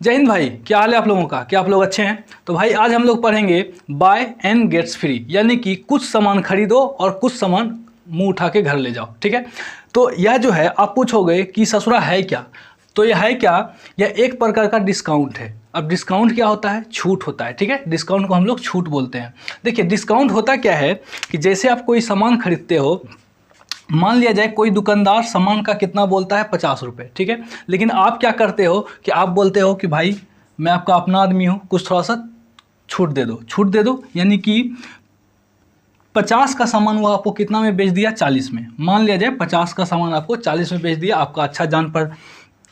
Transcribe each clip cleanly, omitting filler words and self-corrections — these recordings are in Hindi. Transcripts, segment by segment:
जय हिंद भाई, क्या हाल है आप लोगों का? क्या आप लोग अच्छे हैं? तो भाई आज हम लोग पढ़ेंगे बाय एंड गेट्स फ्री, यानी कि कुछ सामान खरीदो और कुछ सामान मुंह उठा के घर ले जाओ। ठीक है, तो यह जो है आप पूछोगे कि ससुरा है क्या, तो यह है क्या? यह एक प्रकार का डिस्काउंट है। अब डिस्काउंट क्या होता है? छूट होता है। ठीक है, डिस्काउंट को हम लोग छूट बोलते हैं। देखिए डिस्काउंट होता क्या है कि जैसे आप कोई सामान खरीदते हो, मान लिया जाए कोई दुकानदार सामान का कितना बोलता है 50 रुपये। ठीक है, लेकिन आप क्या करते हो कि आप बोलते हो कि भाई मैं आपका अपना आदमी हूँ, कुछ थोड़ा सा छूट दे दो, छूट दे दो, यानी कि 50 का सामान वो आपको कितना में बेच दिया? 40 में। मान लिया जाए 50 का सामान आपको 40 में बेच दिया, आपका अच्छा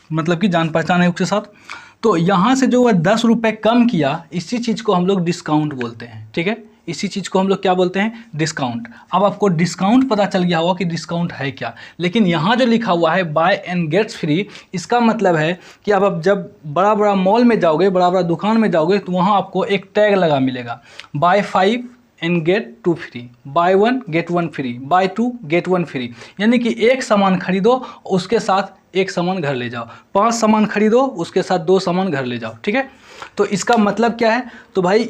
मतलब कि जान पहचान है उसके साथ। तो यहाँ से जो वह 10 रुपये कम किया, इसी चीज़ को हम लोग डिस्काउंट बोलते हैं। ठीक है, इसी चीज़ को हम लोग क्या बोलते हैं? डिस्काउंट। अब आपको डिस्काउंट पता चल गया होगा कि डिस्काउंट है क्या, लेकिन यहाँ जो लिखा हुआ है बाय एंड गेट्स फ्री, इसका मतलब है कि अब आप जब बड़ा बड़ा मॉल में जाओगे, बड़ा बड़ा दुकान में जाओगे, तो वहाँ आपको एक टैग लगा मिलेगा, buy 5 and get 2 free, buy 1 get 1 free, buy 2 get 1 free, यानी कि एक सामान खरीदो उसके साथ एक सामान घर ले जाओ, 5 सामान खरीदो उसके साथ 2 सामान घर ले जाओ। ठीक है, तो इसका मतलब क्या है? तो भाई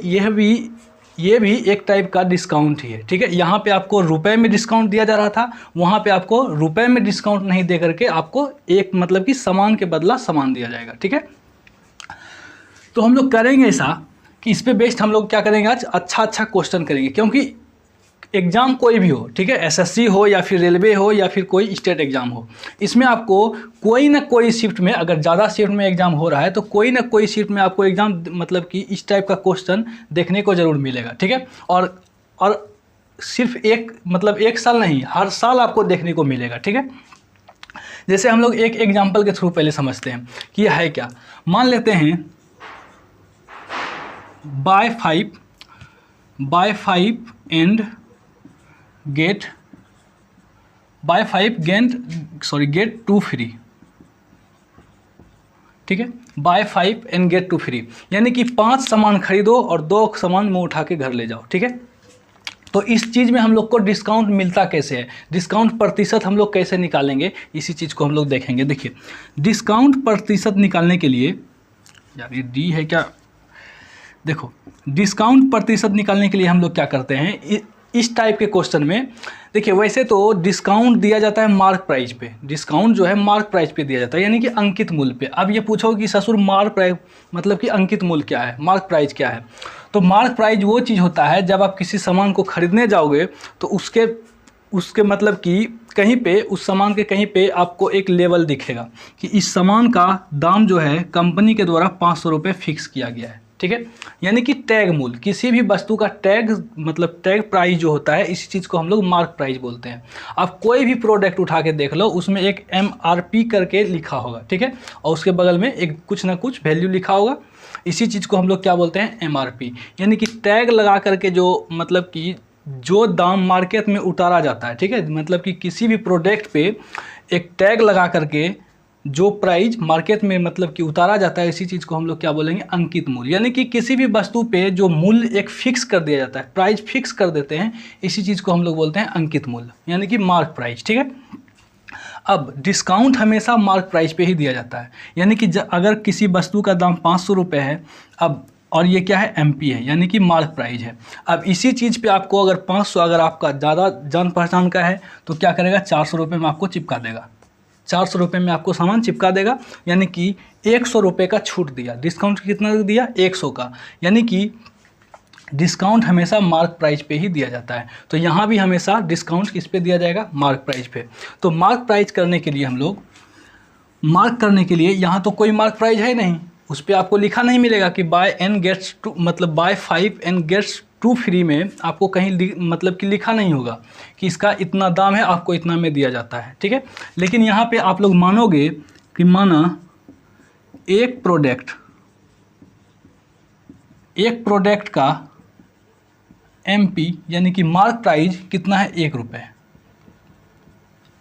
ये भी एक टाइप का डिस्काउंट ही है। ठीक है, यहाँ पे आपको रुपए में डिस्काउंट दिया जा रहा था, वहाँ पे आपको रुपए में डिस्काउंट नहीं दे करके आपको एक मतलब कि सामान के बदला सामान दिया जाएगा। ठीक है, तो हम लोग करेंगे ऐसा कि इस पे बेस्ड हम लोग क्या करेंगे, आज अच्छा क्वेश्चन करेंगे, क्योंकि एग्ज़ाम कोई भी हो, ठीक है, एसएससी हो या फिर रेलवे हो या फिर कोई स्टेट एग्ज़ाम हो, इसमें आपको कोई ना कोई शिफ्ट में, अगर ज़्यादा शिफ्ट में एग्ज़ाम हो रहा है तो कोई ना कोई शिफ्ट में आपको एग्ज़ाम मतलब कि इस टाइप का क्वेश्चन देखने को ज़रूर मिलेगा। ठीक है, और सिर्फ एक साल नहीं, हर साल आपको देखने को मिलेगा। ठीक है, जैसे हम लोग एक एग्जाम्पल के थ्रू पहले समझते हैं कि यह है क्या। मान लेते हैं बाय 5 एंड गेट 2 फ्री। ठीक है, बाय 5 एंड गेट 2 फ्री, यानी कि 5 सामान खरीदो और 2 सामान मुंह उठा के घर ले जाओ। ठीक है, तो इस चीज़ में हम लोग को डिस्काउंट मिलता कैसे है, डिस्काउंट प्रतिशत हम लोग कैसे निकालेंगे, इसी चीज़ को हम लोग देखेंगे। देखिए डिस्काउंट प्रतिशत निकालने के लिए, यार ये डी है क्या, देखो डिस्काउंट प्रतिशत निकालने के लिए हम लोग क्या करते हैं इस टाइप के क्वेश्चन में। देखिए वैसे तो डिस्काउंट दिया जाता है मार्क प्राइस पे, डिस्काउंट जो है मार्क प्राइस पे दिया जाता है, यानी कि अंकित मूल्य पे। अब ये पूछो कि ससुर मार्क प्राइस मतलब कि अंकित मूल्य क्या है, मार्क प्राइस क्या है? तो मार्क प्राइस वो चीज़ होता है जब आप किसी सामान को खरीदने जाओगे तो उसके मतलब कि कहीं पे उस सामान के कहीं पे आपको एक लेवल दिखेगा कि इस सामान का दाम जो है कंपनी के द्वारा 500 रुपये फिक्स किया गया है। ठीक है, यानी कि टैग मूल्य, किसी भी वस्तु का टैग मतलब टैग प्राइस जो होता है, इसी चीज़ को हम लोग मार्क प्राइस बोलते हैं। आप कोई भी प्रोडक्ट उठा के देख लो, उसमें एक MRP करके लिखा होगा। ठीक है, और उसके बगल में एक कुछ ना कुछ वैल्यू लिखा होगा, इसी चीज़ को हम लोग क्या बोलते हैं? MRP, यानी कि टैग लगा करके जो मतलब कि जो दाम मार्केट में उतारा जाता है। ठीक है, मतलब कि किसी भी प्रोडक्ट पे एक टैग लगा करके जो प्राइस मार्केट में मतलब कि उतारा जाता है, इसी चीज़ को हम लोग क्या बोलेंगे? अंकित मूल्य, यानी कि किसी भी वस्तु पे जो मूल्य एक फिक्स कर दिया जाता है, प्राइस फिक्स कर देते हैं, इसी चीज़ को हम लोग बोलते हैं अंकित मूल्य, यानी कि मार्क प्राइस। ठीक है, अब डिस्काउंट हमेशा मार्क प्राइस पे ही दिया जाता है, यानी कि अगर किसी वस्तु का दाम 500 रुपये है, अब और ये क्या है? MP है, यानी कि मार्क प्राइस है। अब इसी चीज़ पे आपको अगर 500 अगर आपका ज़्यादा जान पहचान का है तो क्या करेगा? 400 रुपये में आपको चिपका देगा, 400 रुपये में आपको सामान चिपका देगा, यानी कि 100 रुपये का छूट दिया। डिस्काउंट कितना दिया? 100 का, यानी कि डिस्काउंट हमेशा मार्क प्राइस पे ही दिया जाता है। तो यहाँ भी हमेशा डिस्काउंट किस पे दिया जाएगा? मार्क प्राइस पे। तो मार्क प्राइस करने के लिए हम लोग यहाँ तो कोई मार्क प्राइस है नहीं, उस पर आपको लिखा नहीं मिलेगा कि बाय एंड गेट्स 2 मतलब बाय 5 एंड गेट्स 2 फ्री में आपको कहीं मतलब कि लिखा नहीं होगा कि इसका इतना दाम है, आपको इतना में दिया जाता है। ठीक है, लेकिन यहाँ पे आप लोग मानोगे कि माना एक प्रोडक्ट का MP यानी कि मार्क प्राइस कितना है? 1 रुपये।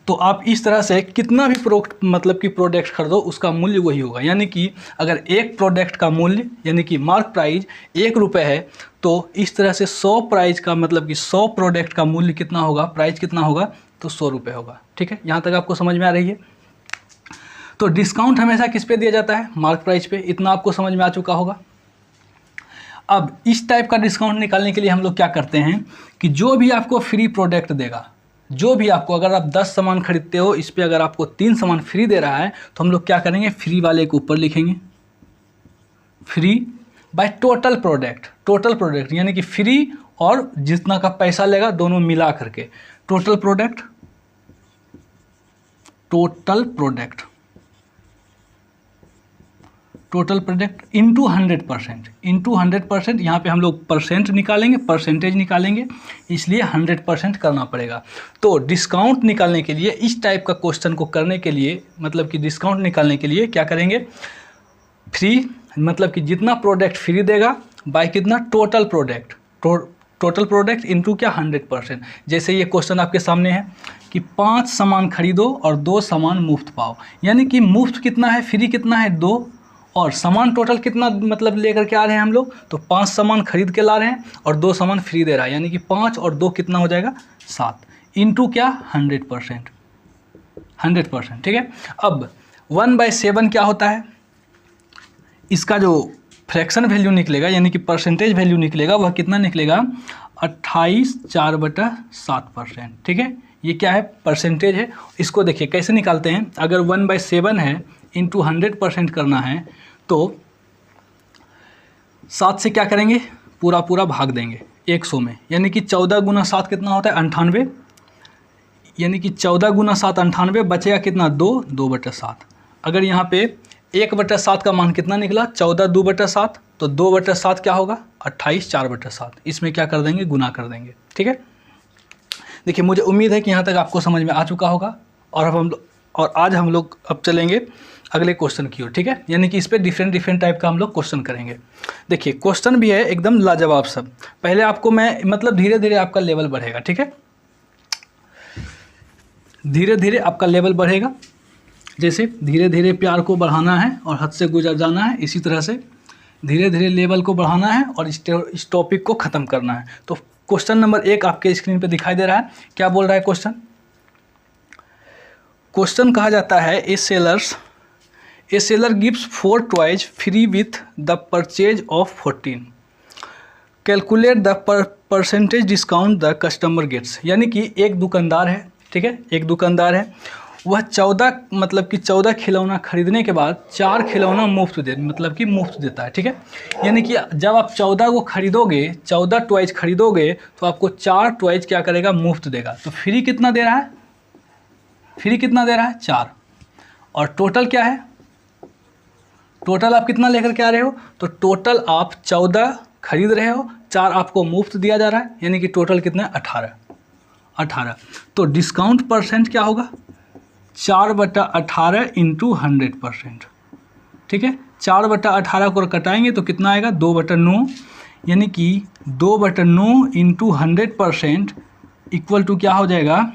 तो आप इस तरह से कितना भी मतलब कि प्रोडक्ट खरीदो, उसका मूल्य वही होगा, यानी कि अगर एक प्रोडक्ट का मूल्य यानी कि मार्क प्राइस 1 रुपये है, तो इस तरह से 100 प्राइस का मतलब कि 100 प्रोडक्ट का मूल्य कितना होगा, प्राइस कितना होगा? तो 100 रुपये होगा। ठीक है, यहाँ तक आपको समझ में आ रही है? तो डिस्काउंट हमेशा किस पे दिया जाता है? मार्क प्राइस पे। इतना आपको समझ में आ चुका होगा। अब इस टाइप का डिस्काउंट निकालने के लिए हम लोग क्या करते हैं कि जो भी आपको फ्री प्रोडक्ट देगा, जो भी आपको, अगर आप 10 सामान खरीदते हो, इस पे अगर आपको 3 सामान फ्री दे रहा है तो हम लोग क्या करेंगे, फ्री वाले के ऊपर लिखेंगे free by total product. Total product यानी कि फ्री और जितना का पैसा लेगा दोनों मिला करके total product. Total product, total product into 100%, into 100%। यहाँ पे हम लोग परसेंट निकालेंगे, परसेंटेज निकालेंगे, इसलिए 100% करना पड़ेगा। तो डिस्काउंट निकालने के लिए, इस टाइप का क्वेश्चन को करने के लिए, मतलब कि डिस्काउंट निकालने के लिए क्या करेंगे, फ्री मतलब कि जितना प्रोडक्ट फ्री देगा बाय कितना, total product. Total product into क्या, 100%। जैसे ये क्वेश्चन आपके सामने है कि 5 सामान खरीदो और 2 सामान मुफ्त पाओ, यानी कि मुफ्त कितना है, फ्री कितना है, 2, और सामान टोटल कितना मतलब लेकर के आ रहे हैं हम लोग, तो 5 सामान खरीद के ला रहे हैं और 2 सामान फ्री दे रहा है, यानी कि 5 और 2 कितना हो जाएगा, 7, इंटू क्या, 100%। 100%, ठीक है। अब 1/7 क्या होता है, इसका जो फ्रैक्शन वैल्यू निकलेगा यानी कि परसेंटेज वैल्यू निकलेगा, वह कितना निकलेगा, 28 4/7%, ठीक है। ये क्या है, परसेंटेज है। इसको देखिए कैसे निकालते हैं, अगर 1/7 है, इंटू 100% करना है तो 7 से क्या करेंगे, पूरा पूरा भाग देंगे 100 में, यानी कि 14 गुना 7 कितना होता है, 98, यानी कि 14 गुना 7 98, बचेगा कितना, 2/7। अगर यहाँ पे 1/7 का मान कितना निकला, 14 2/7, तो 2/7 क्या होगा, 28 4/7। इसमें क्या कर देंगे, गुना कर देंगे, ठीक है। देखिए मुझे उम्मीद है कि यहाँ तक आपको समझ में आ चुका होगा, और आज हम लोग अब चलेंगे अगले क्वेश्चन की ओर, ठीक है। यानी कि इस पर डिफरेंट टाइप का हम लोग क्वेश्चन करेंगे। देखिए क्वेश्चन भी है एकदम लाजवाब सब। पहले आपको मैं मतलब धीरे धीरे आपका लेवल बढ़ेगा, ठीक है, धीरे धीरे आपका लेवल बढ़ेगा। जैसे धीरे धीरे प्यार को बढ़ाना है और हद से गुजर जाना है, इसी तरह से धीरे धीरे लेवल को बढ़ाना है और इस टॉपिक को ख़त्म करना है। तो क्वेश्चन नंबर 1 आपके स्क्रीन पे दिखाई दे रहा है। क्या बोल रहा है क्वेश्चन? क्वेश्चन कहा जाता है a seller gives 4 toys free with the purchase of 14, calculate the percentage discount the customer gets. यानी कि एक दुकानदार है, ठीक है, एक दुकानदार है, वह 14 खिलौना खरीदने के बाद 4 खिलौना मुफ्त देता है, ठीक है। यानी कि जब आप 14 को खरीदोगे, 14 टॉयज खरीदोगे तो आपको 4 टॉयज क्या करेगा, मुफ्त देगा। तो फ्री कितना दे रहा है, फ्री कितना दे रहा है, 4, और टोटल क्या है, टोटल आप कितना लेकर के आ रहे हो, तो टोटल आप 14 खरीद रहे हो, 4 आपको मुफ्त दिया जा रहा है, यानी कि टोटल कितना है, 18। तो डिस्काउंट परसेंट क्या होगा, 4/18 इंटू 100%, ठीक है। 4/18 को कटाएंगे तो कितना आएगा, 2/9, यानी कि 2/9 इंटू 100% इक्वल टू क्या हो जाएगा,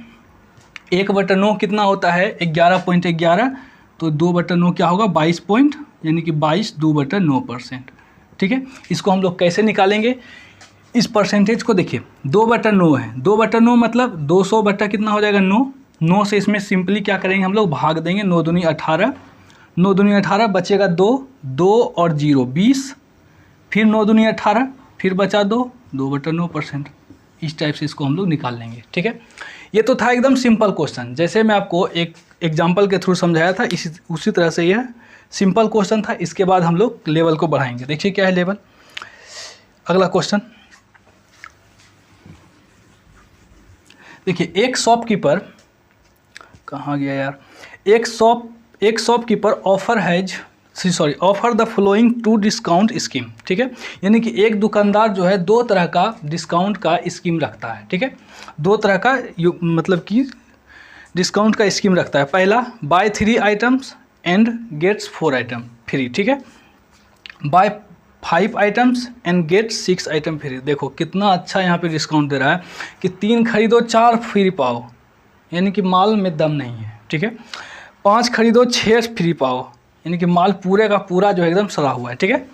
1/9 कितना होता है, 11.11, तो 2/9 क्या होगा, 22 यानी कि 2/9%, ठीक है। इसको हम लोग कैसे निकालेंगे, इस परसेंटेज को देखिए, 2/9 है, 2/9 मतलब 200 बटा कितना हो जाएगा, 9 से इसमें सिंपली क्या करेंगे हम लोग, भाग देंगे, 9 दूनी 18, 9 दूनी 18, बचेगा 2 और 0 20, फिर 9 दूनी 18, फिर बचा 2/9%। इस टाइप से इसको हम लोग निकाल लेंगे, ठीक है। ये तो था एकदम सिंपल क्वेश्चन, जैसे मैं आपको एक एग्जाम्पल के थ्रू समझाया था, उसी तरह से यह सिंपल क्वेश्चन था। इसके बाद हम लोग लेवल को बढ़ाएंगे। देखिए क्या है लेवल। अगला क्वेश्चन देखिए, एक शॉपकीपर, कहाँ गया यार, एक shopkeeper offer the following 2 discount scheme, ठीक है। यानी कि एक दुकानदार जो है 2 तरह का डिस्काउंट का स्कीम रखता है, ठीक है, 2 तरह का मतलब कि डिस्काउंट का स्कीम रखता है। पहला, buy 3 items and gets 4 item free, ठीक है, buy 5 items and get 6 item free. देखो कितना अच्छा यहाँ पे डिस्काउंट दे रहा है कि 3 खरीदो 4 फ्री पाओ, यानी कि माल में दम नहीं है, ठीक है। 5 खरीदो 6 फ्री पाओ, यानी कि माल पूरे का पूरा जो है एकदम सड़ा हुआ है, ठीक है।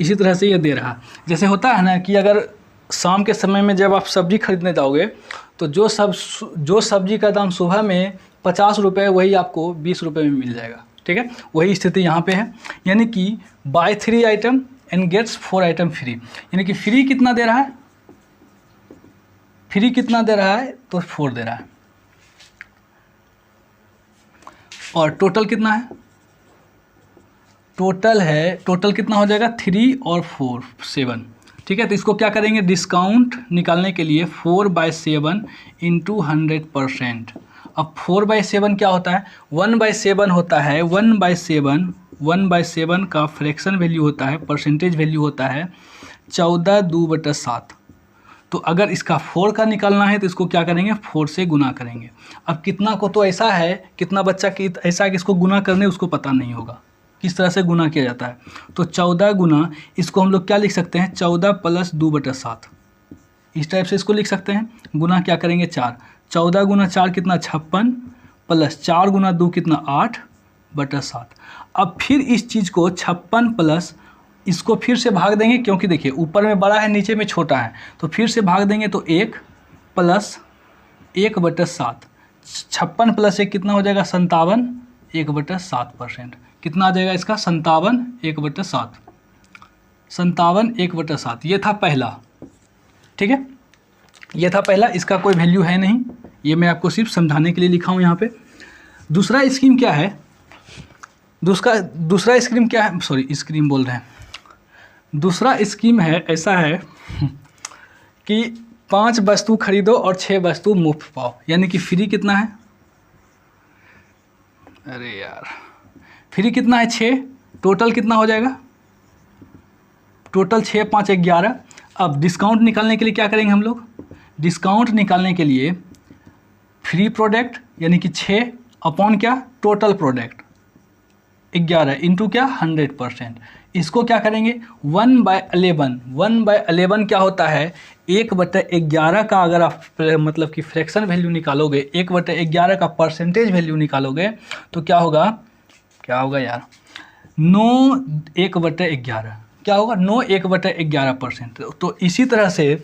इसी तरह से ये दे रहा है। जैसे होता है ना कि अगर शाम के समय में जब आप सब्ज़ी खरीदने जाओगे तो जो सब्ज़ी का दाम सुबह में 50 रुपये वही आपको 20 रुपये में मिल जाएगा, ठीक है, वही स्थिति यहाँ पे है, यानी कि buy 3 item and gets 4 item free, यानी कि फ्री कितना दे रहा है, फ्री कितना दे रहा है, तो 4 दे रहा है, और टोटल कितना है, टोटल कितना हो जाएगा 3 और 4 7, ठीक है। तो इसको क्या करेंगे, डिस्काउंट निकालने के लिए 4/7 इंटू 100%। अब 4/7 क्या होता है, 1/7 होता है, 1/7 का फ्रैक्शन वैल्यू होता है, परसेंटेज वैल्यू होता है 14/2/7। तो अगर इसका 4 का निकालना है तो इसको क्या करेंगे, 4 से गुना करेंगे। अब कितना को तो ऐसा है, कितना बच्चा कि ऐसा है कि इसको गुना करने उसको पता नहीं होगा किस तरह से गुना किया जाता है। तो 14 गुना, इसको हम लोग क्या लिख सकते हैं, 14 + 2/7, इस टाइप से इसको लिख सकते हैं। गुना क्या करेंगे 4, 14 गुना 4 कितना 56, प्लस 4 गुना 2 कितना 8/7। अब फिर इस चीज़ को 56 प्लस इसको फिर से भाग देंगे, क्योंकि देखिए ऊपर में बड़ा है नीचे में छोटा है, तो फिर से भाग देंगे तो 1 + 1/7, 56 + 1 कितना हो जाएगा 57, 1/7%। कितना आ जाएगा इसका 57, 1/7, 57, 1/7। ये था पहला, ठीक है, ये था पहला, इसका कोई वैल्यू है नहीं, ये मैं आपको सिर्फ समझाने के लिए लिखा हूँ यहाँ पे। दूसरा स्कीम क्या है, दूसरा स्कीम क्या है, सॉरी स्कीम बोल रहे हैं, दूसरा स्कीम है, ऐसा है कि 5 वस्तु खरीदो और 6 वस्तु मुफ्त पाओ, यानी कि फ्री कितना है, अरे यार फ्री कितना है 6, टोटल कितना हो जाएगा, टोटल 6 5 11। अब डिस्काउंट निकालने के लिए क्या करेंगे हम लोग, डिस्काउंट निकालने के लिए फ्री प्रोडक्ट यानी कि 6 अपॉन क्या, टोटल प्रोडक्ट 11 इंटू क्या 100%। इसको क्या करेंगे 1/11, 1/11 क्या होता है, 1/11 का अगर आप मतलब कि फ्रैक्शन वैल्यू निकालोगे, 1/11 का परसेंटेज वैल्यू निकालोगे तो क्या होगा यार, 9 1/11 क्या होगा, 9 1/11%। तो इसी तरह से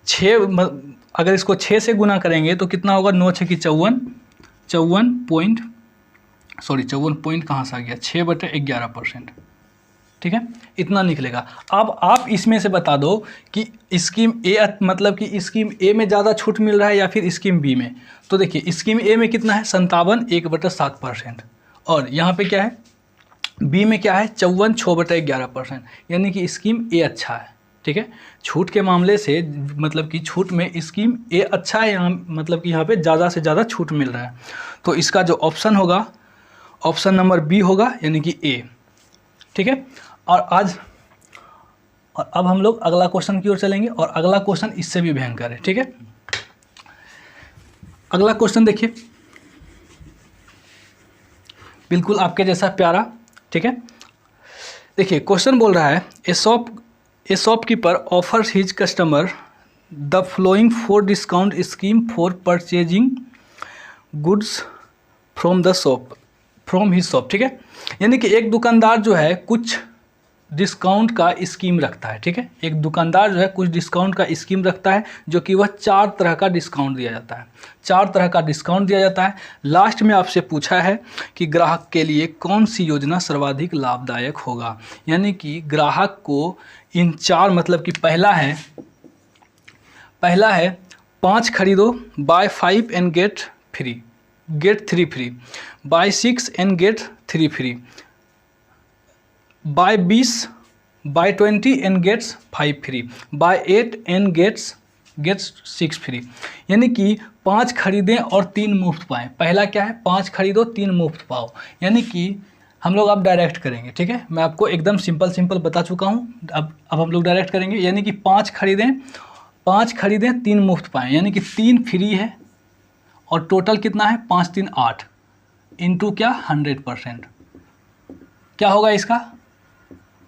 6 अगर इसको 6 से गुना करेंगे तो कितना होगा, 9 6 की 54, 54 पॉइंट कहाँ से आ गया, 6/11%, ठीक है, इतना निकलेगा। अब आप इसमें से बता दो कि स्कीम ए मतलब कि स्कीम ए में ज़्यादा छूट मिल रहा है या फिर स्कीम बी में। तो देखिए स्कीम ए में कितना है 57, 1/7%, और यहाँ पे क्या है बी में क्या है 54, 6/11%, यानी कि स्कीम ए अच्छा है, ठीक है। छूट के मामले से मतलब कि छूट में स्कीम ए अच्छा है, यहाँ मतलब कि यहाँ पे ज़्यादा से ज़्यादा छूट मिल रहा है। तो इसका जो ऑप्शन होगा, ऑप्शन नंबर बी होगा, यानी कि ए, ठीक है। और अब हम लोग अगला क्वेश्चन की ओर चलेंगे, और अगला क्वेश्चन इससे भी भयंकर है, ठीक है। अगला क्वेश्चन देखिए, बिल्कुल आपके जैसा प्यारा, ठीक है। देखिए क्वेश्चन बोल रहा है, ए shopkeeper offers his customer the flowing 4 discount scheme for purchasing goods from his shop, ठीक है। यानी कि एक दुकानदार जो है कुछ डिस्काउंट का स्कीम रखता है, ठीक है। एक दुकानदार जो है कुछ डिस्काउंट का स्कीम रखता है, जो कि वह 4 तरह का डिस्काउंट दिया जाता है, 4 तरह का डिस्काउंट दिया जाता है। लास्ट में आपसे पूछा है कि ग्राहक के लिए कौन सी योजना सर्वाधिक लाभदायक होगा, यानी कि ग्राहक को इन 4 मतलब कि पहला है 5 खरीदो buy 5 and get 3 free, buy 6 and get 3 free, buy 20 buy 20 and gets 5 free, buy 8 and gets 6 free. यानी कि 5 खरीदें और 3 मुफ्त पाएँ। पहला क्या है, 5 खरीदो 3 मुफ्त पाओ, यानी कि हम लोग अब डायरेक्ट करेंगे, ठीक है। मैं आपको एकदम सिंपल बता चुका हूँ, अब हम लोग डायरेक्ट करेंगे। यानी कि 5 खरीदें 3 मुफ्त पाएँ, यानी कि 3 फ्री है, और टोटल कितना है 5 3 8 इंटू क्या 100%, क्या होगा इसका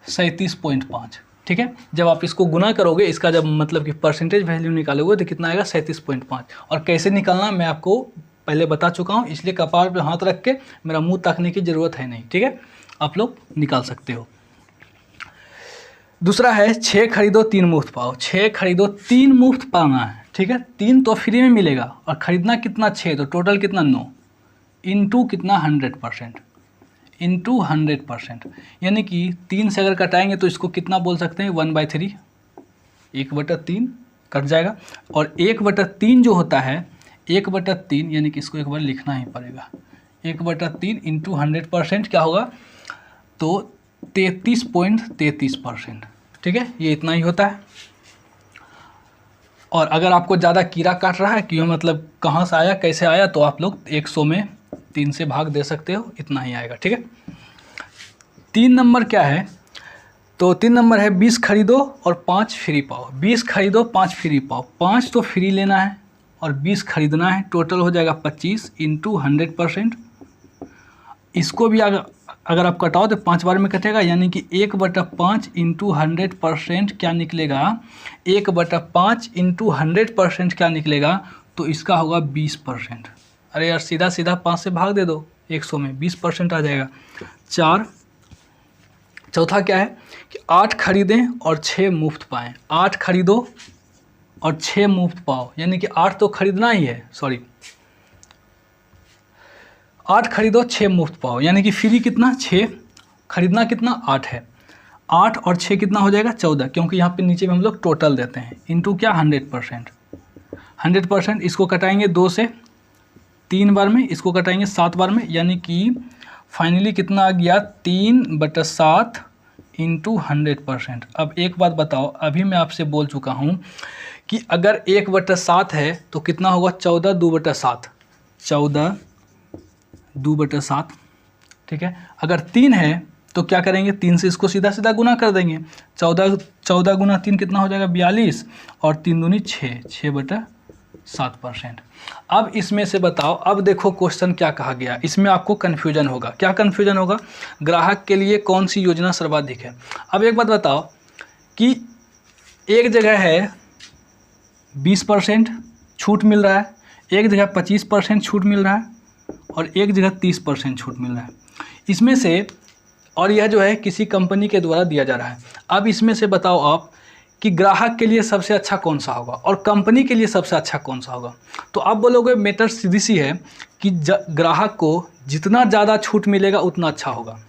37.5, ठीक है। जब आप इसको गुना करोगे, इसका जब मतलब कि परसेंटेज वैल्यू निकालोगे तो कितना आएगा 37.5। और कैसे निकालना मैं आपको पहले बता चुका हूँ, इसलिए कपार पे हाथ रख के मेरा मुंह ताकने की ज़रूरत है नहीं, ठीक है, आप लोग निकाल सकते हो। दूसरा है 6 खरीदो 3 मुफ्त पाओ, 6 खरीदो 3 मुफ्त पाना है, ठीक है। 3 तो फ्री में मिलेगा, और ख़रीदना कितना 6, तो टोटल कितना 9 इंटू कितना 100%, इंटू 100%, यानी कि 3 से अगर कटाएंगे तो इसको कितना बोल सकते हैं 1/3, 1/3 कट जाएगा। और 1/3 जो होता है 1/3 यानी कि इसको एक बार लिखना ही पड़ेगा, 1/3 इंटू 100% क्या होगा तो 33.33%, ठीक है, ये इतना ही होता है। और अगर आपको ज़्यादा कीड़ा काट रहा है क्यों मतलब कहाँ से आया कैसे आया तो आप लोग 100 में 3 से भाग दे सकते हो, इतना ही आएगा, ठीक है। 3 नंबर क्या है तो 3 नंबर है 20 खरीदो और 5 फ्री पाओ। 20 खरीदो 5 फ्री पाओ, 5 तो फ्री लेना है और 20 खरीदना है, टोटल हो जाएगा 25 इंटू 100%। इसको भी अगर आप कटाओ तो 5 बार में कटेगा, यानी कि 1/5 इंटू 100% क्या निकलेगा, 1/5 इंटू 100% क्या निकलेगा तो इसका होगा 20%। अरे यार सीधा सीधा 5 से भाग दे दो 100 में, 20% आ जाएगा। 4, चौथा क्या है कि 8 खरीदें और 6 मुफ्त पाएँ। 8 खरीदो और 6 मुफ्त पाओ, यानी कि 8 तो खरीदना ही है, 8 खरीदो 6 मुफ्त पाओ, यानी कि फ्री कितना 6, खरीदना कितना 8 है। 8 और 6 कितना हो जाएगा 14, क्योंकि यहाँ पे नीचे में हम लोग टोटल देते हैं, इंटू क्या 100%। 100% इसको कटाएंगे 2 से 3 बार में, इसको कटाएंगे 7 बार में, यानी कि फाइनली कितना आ गया 3/7 इंटू 100%। अब एक बात बताओ, अभी मैं आपसे बोल चुका हूँ कि अगर 1/7 है तो कितना होगा 14 2/7, 14 2/7, ठीक है। अगर 3 है तो क्या करेंगे 3 से इसको सीधा सीधा गुना कर देंगे, 14 गुना 3 कितना हो जाएगा 42 और 3 दूनी 6, 6/7%। अब इसमें से बताओ, अब देखो क्वेश्चन क्या कहा गया, इसमें आपको कन्फ्यूजन होगा। क्या कन्फ्यूजन होगा, ग्राहक के लिए कौन सी योजना सर्वाधिक है। अब एक बात बताओ कि एक जगह है 20% छूट मिल रहा है, एक जगह 25% छूट मिल रहा है और एक जगह 30% छूट मिल रहा है इसमें से, और यह जो है किसी कंपनी के द्वारा दिया जा रहा है। अब इसमें से बताओ आप कि ग्राहक के लिए सबसे अच्छा कौन सा होगा और कंपनी के लिए सबसे अच्छा कौन सा होगा। तो आप बोलोगे मैटर सीधी सी है कि ग्राहक को जितना ज़्यादा छूट मिलेगा उतना अच्छा होगा।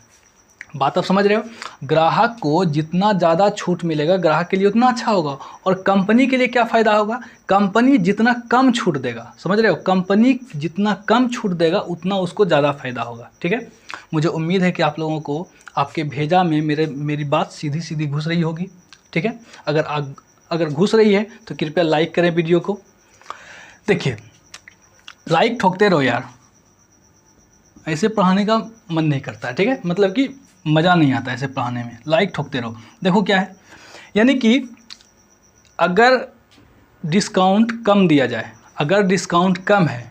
बात आप समझ रहे हो, ग्राहक को जितना ज़्यादा छूट मिलेगा ग्राहक के लिए उतना अच्छा होगा। और कंपनी के लिए क्या फ़ायदा होगा, कंपनी जितना कम छूट देगा, समझ रहे हो, कंपनी जितना कम छूट देगा उतना उसको ज़्यादा फ़ायदा होगा, ठीक है। मुझे उम्मीद है कि आप लोगों को आपके भेजा में मेरी बात सीधी सीधी घुस रही होगी, ठीक है। अगर घुस रही है तो कृपया लाइक करें वीडियो को। देखिए लाइक ठोकते रहो यार, ऐसे पढ़ाने का मन नहीं करता है, ठीक है, मतलब कि मज़ा नहीं आता ऐसे पढ़ाने में, लाइक ठोकते रहो। देखो क्या है, यानी कि अगर डिस्काउंट कम दिया जाए, अगर डिस्काउंट कम है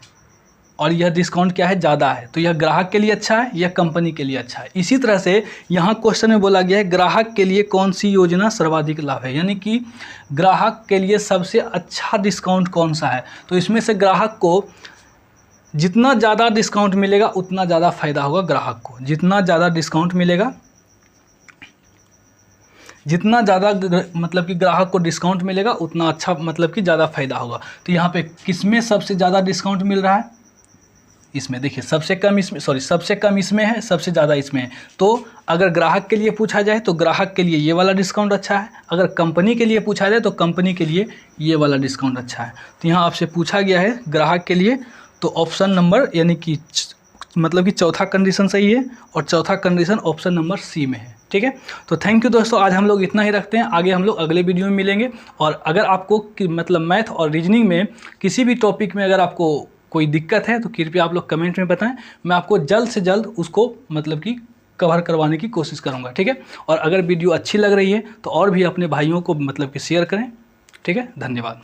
और यह डिस्काउंट क्या है ज़्यादा है तो यह ग्राहक के लिए अच्छा है या कंपनी के लिए अच्छा है। इसी तरह से यहाँ क्वेश्चन में बोला गया है ग्राहक के लिए कौन सी योजना सर्वाधिक लाभ है, यानी कि ग्राहक के लिए सबसे अच्छा डिस्काउंट कौन सा है। तो इसमें से ग्राहक को जितना ज़्यादा डिस्काउंट मिलेगा उतना ज़्यादा फ़ायदा होगा ग्राहक को, जितना ज़्यादा डिस्काउंट मिलेगा, जितना ज़्यादा मतलब कि ग्राहक को डिस्काउंट मिलेगा उतना अच्छा मतलब कि ज़्यादा फ़ायदा होगा। तो यहाँ पे किसमें सबसे ज़्यादा डिस्काउंट मिल रहा है, इसमें देखिए सबसे कम इसमें है, सबसे ज़्यादा इसमें है। तो अगर ग्राहक के लिए पूछा जाए तो ग्राहक के लिए ये वाला डिस्काउंट अच्छा है, अगर कंपनी के लिए पूछा जाए तो कंपनी के लिए ये वाला डिस्काउंट अच्छा है। तो यहाँ आपसे पूछा गया है ग्राहक के लिए, तो ऑप्शन नंबर यानी कि मतलब कि चौथा कंडीशन सही है और चौथा कंडीशन ऑप्शन नंबर सी में है, ठीक है। तो थैंक यू दोस्तों, आज हम लोग इतना ही रखते हैं, आगे हम लोग अगले वीडियो में मिलेंगे। और अगर आपको मतलब मैथ और रीजनिंग में किसी भी टॉपिक में अगर आपको कोई दिक्कत है तो कृपया आप लोग कमेंट में बताएं, मैं आपको जल्द से जल्द उसको मतलब कि कवर करवाने की कोशिश करूँगा, ठीक है। और अगर वीडियो अच्छी लग रही है तो और भी अपने भाइयों को मतलब कि शेयर करें, ठीक है। धन्यवाद।